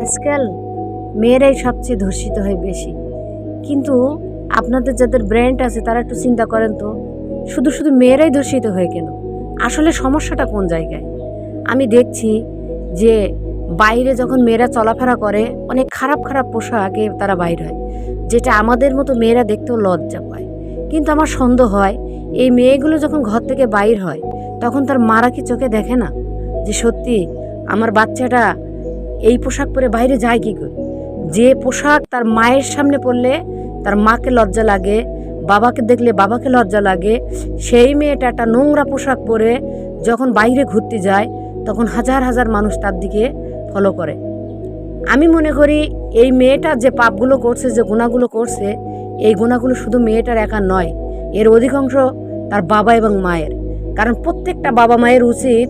আজকাল মেয়েরাই সবচেয়ে ধর্ষিত হয় বেশি। কিন্তু আপনাদের যাদের ব্র্যান্ড আছে তারা একটু চিন্তা করেন তো, শুধু শুধু মেয়েরাই ধর্ষিত হয় কেন? আসলে সমস্যাটা কোন জায়গায়? আমি দেখছি যে বাইরে যখন মেয়েরা চলাফেরা করে অনেক খারাপ খারাপ পোশাকে তারা বাইর হয়, যেটা আমাদের মতো মেয়েরা দেখতেও লজ্জা পায়। কিন্তু আমার সন্দেহ হয় এই মেয়েগুলো যখন ঘর থেকে বাইর হয় তখন তার মারা কি চোখে দেখে না যে সত্যি আমার বাচ্চাটা এই পোশাক পরে বাইরে যায় কি করে? যে পোশাক তার মায়ের সামনে পরলে তার মাকে লজ্জা লাগে, বাবাকে দেখলে বাবাকে লজ্জা লাগে, সেই মেয়েটা একটা নোংরা পোশাক পরে যখন বাইরে ঘুরতে যায় তখন হাজার হাজার মানুষ তার দিকে ফলো করে। আমি মনে করি এই মেয়েটা যে পাপগুলো করছে, যে গুণাগুলো করছে, এই গুণাগুলো শুধু মেয়েটার একা নয়, এর অধিকাংশ তার বাবা এবং মায়ের। কারণ প্রত্যেকটা বাবা মায়ের উচিত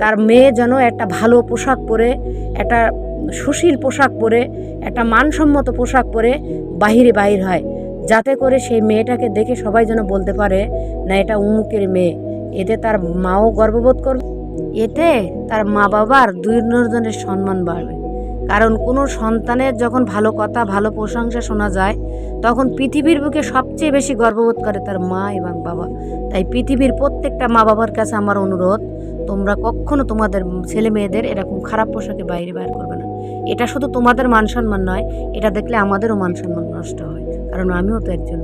তার মেয়ে যেন একটা ভালো পোশাক পরে, একটা সুশীল পোশাক পরে, একটা মানসম্মত পোশাক পরে বাহির হয়, যাতে করে সেই মেয়েটাকে দেখে সবাই যেন বলতে পারে না এটা উমুকের মেয়ে। এতে তার মাও গর্ববোধ করবে, এতে তার মা বাবার দুই জনের সম্মান বাড়বে। কারণ কোনো সন্তানের যখন ভালো কথা ভালো প্রশংসা শোনা যায় তখন পৃথিবীর বুকে সবচেয়ে বেশি গর্ববোধ করে তার মা এবং বাবা। তাই পৃথিবীর প্রত্যেকটা মা বাবার কাছে আমার অনুরোধ, তোমরা কখনো তোমাদের ছেলে মেয়েদের এরকম খারাপ পোশাকে বাইরে বের করবে না। এটা শুধু তোমাদের মান সম্মান নয়, এটা দেখলে আমাদেরও মান সম্মান নষ্ট হয়, কারণ আমিও তো একজন